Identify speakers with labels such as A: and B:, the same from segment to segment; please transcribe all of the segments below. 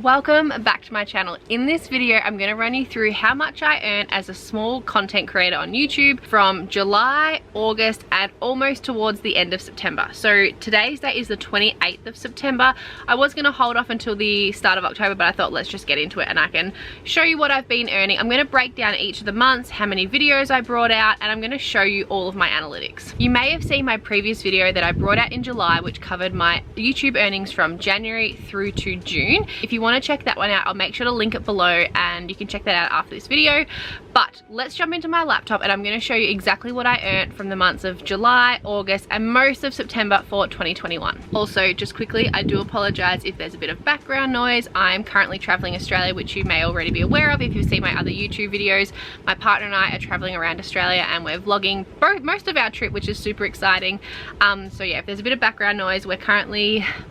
A: Welcome back to my channel. In this video, I'm going to run you through how much I earn as a small content creator on YouTube from July, August, and almost towards the end of September. So today's date is the 28th of September. I was going to hold off until the start of October, but I thought let's just get into it and I can show you what I've been earning. I'm going to break down each of the months, how many videos I brought out, and I'm going to show you all of my analytics. You may have seen my previous video that I brought out in July, which covered my YouTube earnings from January through to June. If you want to check that one out, I'll make sure to link it below and you can check that out after this video. But let's jump into my laptop and I'm going to show you exactly what I earned from the months of July, August, and most of September for 2021. Also, just quickly, I do apologize if there's a bit of background noise. I'm currently traveling Australia, which you may already be aware of if you've seen my other YouTube videos. My partner and I are traveling around Australia and we're vlogging most of our trip, which is super exciting. So yeah, if there's a bit of background noise, we're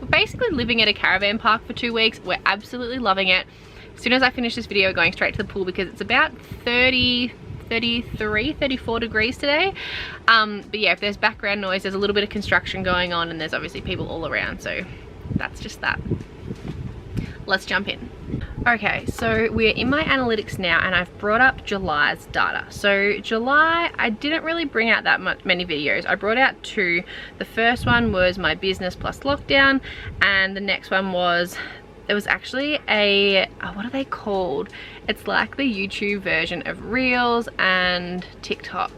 A: basically living at a caravan park for 2 weeks. We're absolutely loving it. As soon as I finish this video, going straight to the pool because it's about 34 degrees today. But yeah, if there's background noise, there's a little bit of construction going on and there's obviously people all around, so that's just that. Let's jump in. Okay, so we're in my analytics now and I've brought up July's data. So July, I didn't really bring out that many videos. I brought out two. The first one was my business plus lockdown, and the next one was, it was actually a, what are they called? It's like the YouTube version of Reels and TikTok.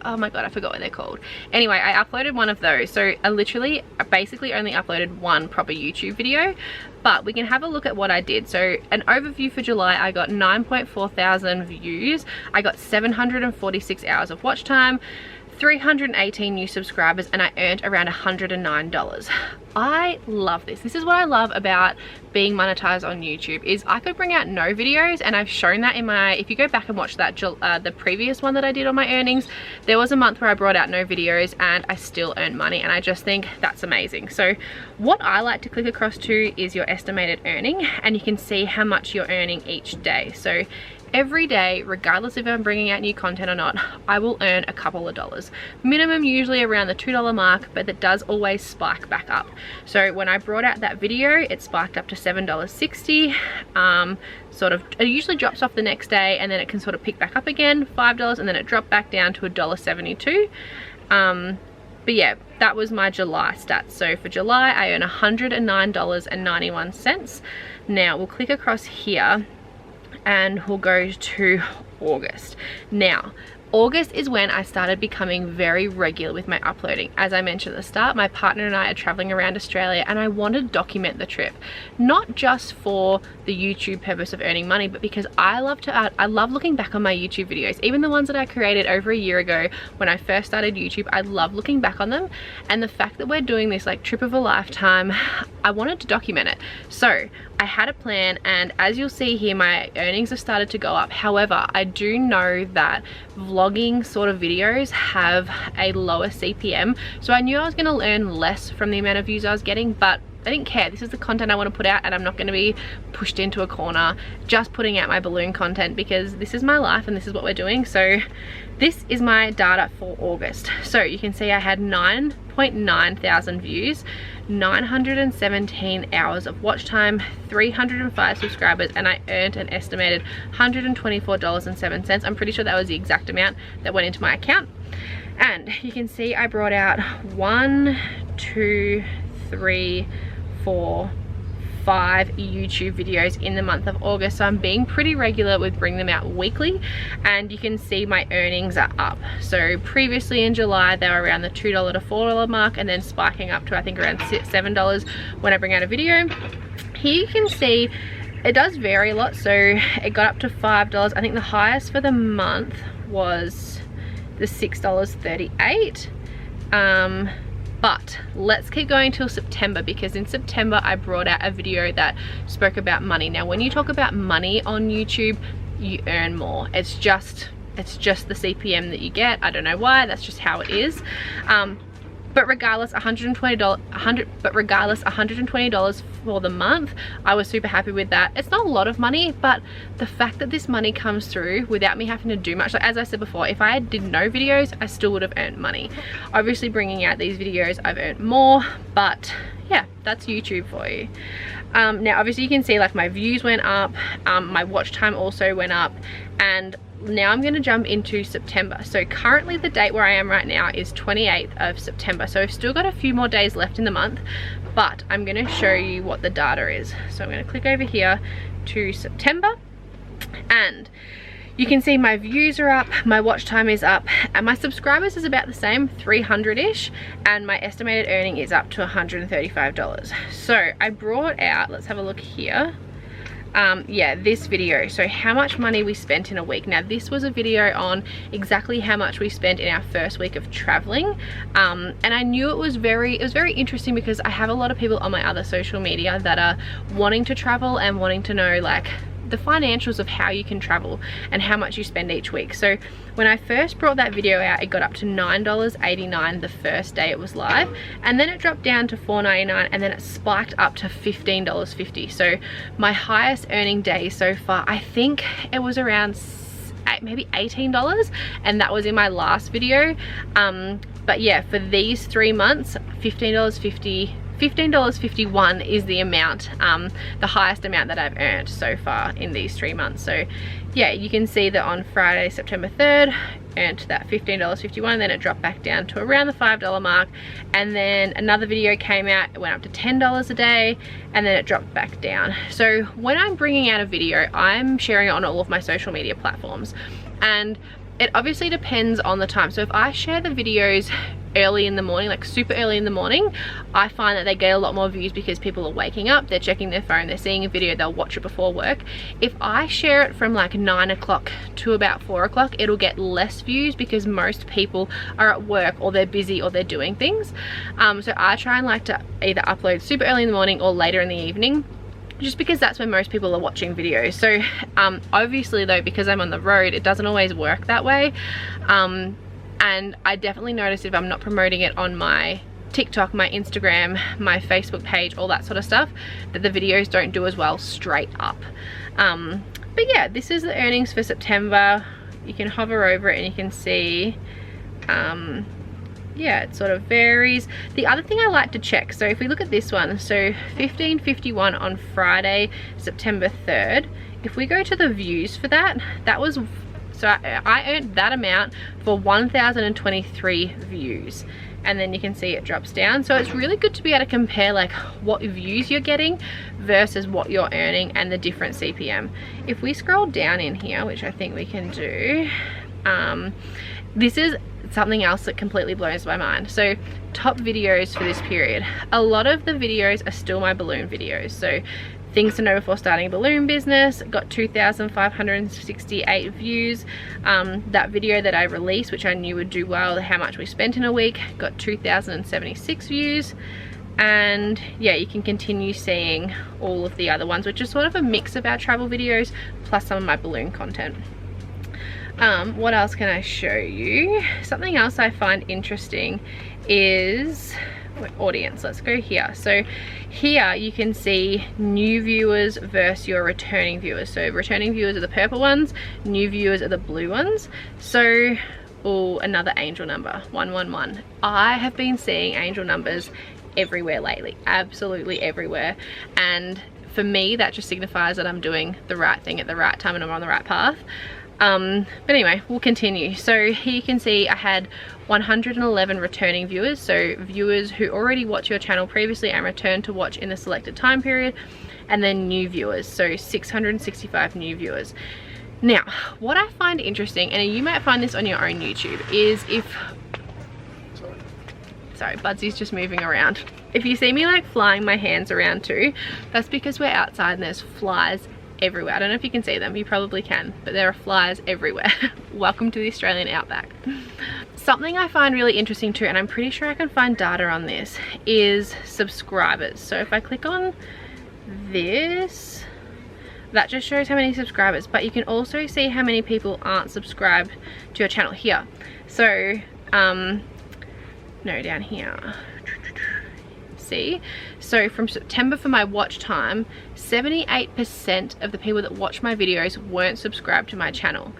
A: Oh my god, I forgot what they're called. Anyway, I uploaded one of those. So I basically only uploaded one proper YouTube video, but we can have a look at what I did. So an overview for July, I got 9.4 thousand views. I got 746 hours of watch time, 318 new subscribers, and I earned around $109. I love this. This is what I love about being monetized on YouTube, is I could bring out no videos, and I've shown that in my, if you go back and watch that the previous one that I did on my earnings, there was a month where I brought out no videos and I still earned money, and I just think that's amazing. So what I like to click across to is your estimated earning, and you can see how much you're earning each day. So every day, regardless if I'm bringing out new content or not, I will earn a couple of dollars. Minimum usually around the $2 mark, but that does always spike back up. So when I brought out that video, it spiked up to $7.60. It usually drops off the next day and then it can sort of pick back up again, $5, and then it dropped back down to $1.72. But yeah, that was my July stats. So for July, I earn $109.91. Now we'll click across here and we'll go to August. Now, August is when I started becoming very regular with my uploading. As I mentioned at the start, my partner and I are traveling around Australia and I want to document the trip. Not just for the YouTube purpose of earning money, but because I love looking back on my YouTube videos. Even the ones that I created over a year ago when I first started YouTube, I love looking back on them. And the fact that we're doing this like trip of a lifetime, I wanted to document it. So I had a plan, and as you'll see here, my earnings have started to go up. However, I do know that vlogging sort of videos have a lower CPM, so I knew I was going to earn less from the amount of views I was getting, but I didn't care. This is the content I want to put out, and I'm not going to be pushed into a corner just putting out my balloon content, because this is my life and this is what we're doing. So this is my data for August. So you can see I had 9.9 thousand views, 917 hours of watch time, 305 subscribers, and I earned an estimated $124.07. I'm pretty sure that was the exact amount that went into my account. And you can see I brought out 1, 2, 3, 4, 5 YouTube videos in the month of August. So I'm being pretty regular with bringing them out weekly, and you can see my earnings are up. So previously in July, they were around the $2 to $4 mark, and then spiking up to I think around $7 when I bring out a video. Here you can see it does vary a lot. So it got up to $5. I think the highest for the month was the $6.38. But let's keep going till September, because in September I brought out a video that spoke about money. Now when you talk about money on YouTube, you earn more. It's just the CPM that you get. I don't know why, that's just how it is. But regardless, $120 for the month, I was super happy with that. It's not a lot of money, but the fact that this money comes through without me having to do much, like as I said before, if I did no videos, I still would have earned money. Obviously bringing out these videos, I've earned more, but yeah, that's YouTube for you. Now obviously you can see like my views went up, my watch time also went up, and now I'm going to jump into September. So currently the date where I am right now is 28th of September. So I've still got a few more days left in the month, but I'm going to show you what the data is. So I'm going to click over here to September, and you can see my views are up, my watch time is up, and my subscribers is about the same, 300-ish, and my estimated earning is up to $135. So I brought out, let's have a look here. Yeah, this video, so how much money we spent in a week. Now this was a video on exactly how much we spent in our first week of traveling, and I knew it was very interesting because I have a lot of people on my other social media that are wanting to travel and wanting to know like the financials of how you can travel and how much you spend each week. So when I first brought that video out, it got up to $9.89 the first day it was live, and then it dropped down to $4.99, and then it spiked up to $15.50. So my highest earning day so far, I think it was around maybe $18, and that was in my last video. But yeah, for these 3 months, $15.51 is the amount, the highest amount that I've earned so far in these 3 months. So yeah, you can see that on Friday, September 3rd, earned that $15.51, then it dropped back down to around the $5 mark, and then another video came out, it went up to $10 a day, and then it dropped back down. So when I'm bringing out a video, I'm sharing it on all of my social media platforms, and it obviously depends on the time. So if I share the videos early in the morning, like super early in the morning, I find that they get a lot more views because people are waking up, they're checking their phone, they're seeing a video, they'll watch it before work. If I share it from like 9 o'clock to about 4 o'clock, it'll get less views because most people are at work or they're busy or they're doing things. So I try and like to either upload super early in the morning or later in the evening, just because that's when most people are watching videos. So obviously though, because I'm on the road, it doesn't always work that way. And I definitely notice if I'm not promoting it on my TikTok, my Instagram, my Facebook page, all that sort of stuff, that the videos don't do as well straight up. But yeah, this is the earnings for September. You can hover over it and you can see, yeah, it sort of varies. The other thing I like to check, so if we look at this one, so $15.51 on Friday, September 3rd, if we go to the views for that, that was, so I earned that amount for 1,023 views, and then you can see it drops down. So it's really good to be able to compare like what views you're getting versus what you're earning and the different CPM. If we scroll down in here, which I think we can do, this is something else that completely blows my mind. So top videos for this period, a lot of the videos are still my balloon videos. So things to know before starting a balloon business got 2,568 views. That video that I released, which I knew would do well, how much we spent in a week, got 2,076 views. And yeah, you can continue seeing all of the other ones, which is sort of a mix of our travel videos plus some of my balloon content. What else can I show you? Something else I find interesting is audience. Let's go here. So here you can see new viewers versus your returning viewers. So returning viewers are the purple ones, new viewers are the blue ones. So, oh, another angel number, 111. I have been seeing angel numbers everywhere lately, absolutely everywhere, and for me that just signifies that I'm doing the right thing at the right time and I'm on the right path. But anyway, we'll continue. So here you can see I had 111 returning viewers, so viewers who already watched your channel previously and returned to watch in the selected time period, and then new viewers, so 665 new viewers. Now, what I find interesting, and you might find this on your own YouTube, is if, sorry, Budsy's just moving around. If you see me like flying my hands around too, that's because we're outside and there's flies everywhere. I don't know if you can see them, you probably can, but there are flies everywhere. Welcome to the Australian outback. Something I find really interesting too, and I'm pretty sure I can find data on this, is subscribers. So if I click on this, that just shows how many subscribers, but you can also see how many people aren't subscribed to your channel here. So no, down here, see, so from September for my watch time, 78% of the people that watch my videos weren't subscribed to my channel.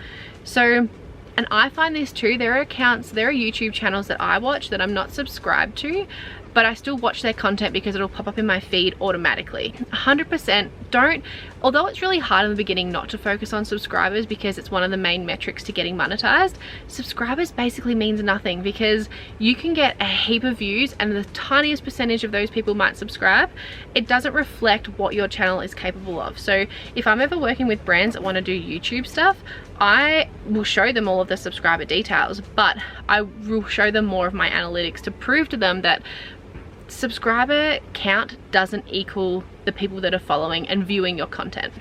A: So, and I find this too, there are accounts, there are YouTube channels that I watch that I'm not subscribed to, but I still watch their content because it'll pop up in my feed automatically. 100% don't, although it's really hard in the beginning not to focus on subscribers because it's one of the main metrics to getting monetized, subscribers basically means nothing because you can get a heap of views and the tiniest percentage of those people might subscribe. It doesn't reflect what your channel is capable of. So if I'm ever working with brands that want to do YouTube stuff, I will show them all of the subscriber details, but I will show them more of my analytics to prove to them that subscriber count doesn't equal the people that are following and viewing your content.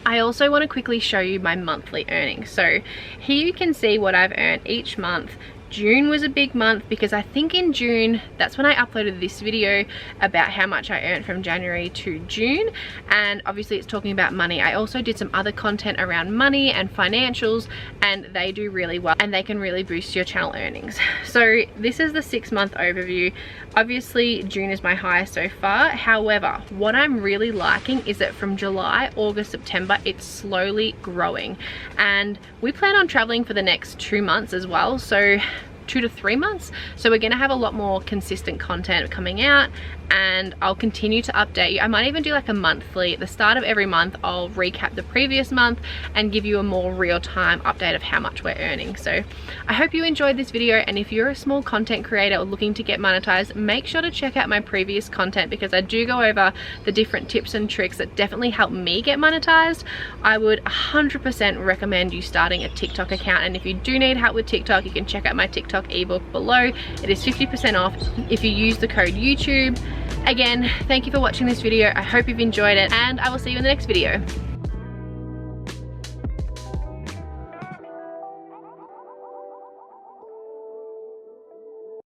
A: I also want to quickly show you my monthly earnings. So here you can see what I've earned each month. June was a big month because I think in June, that's when I uploaded this video about how much I earned from January to June, and obviously it's talking about money. I also did some other content around money and financials, and they do really well and they can really boost your channel earnings. So this is the 6-month overview. Obviously June is my highest so far. However, what I'm really liking is that from July, August, September, it's slowly growing, and we plan on traveling for the next 2 months as well, so 2 to 3 months. So we're gonna have a lot more consistent content coming out, and I'll continue to update you. I might even do like a monthly, at the start of every month I'll recap the previous month and give you a more real-time update of how much we're earning. So I hope you enjoyed this video, and if you're a small content creator or looking to get monetized, make sure to check out my previous content because I do go over the different tips and tricks that definitely help me get monetized. I would 100% recommend you starting a TikTok account, and if you do need help with TikTok, you can check out my TikTok ebook below. It is 50% off if you use the code YouTube. Again, thank you for watching this video. I hope you've enjoyed it, and I will see you in the next video.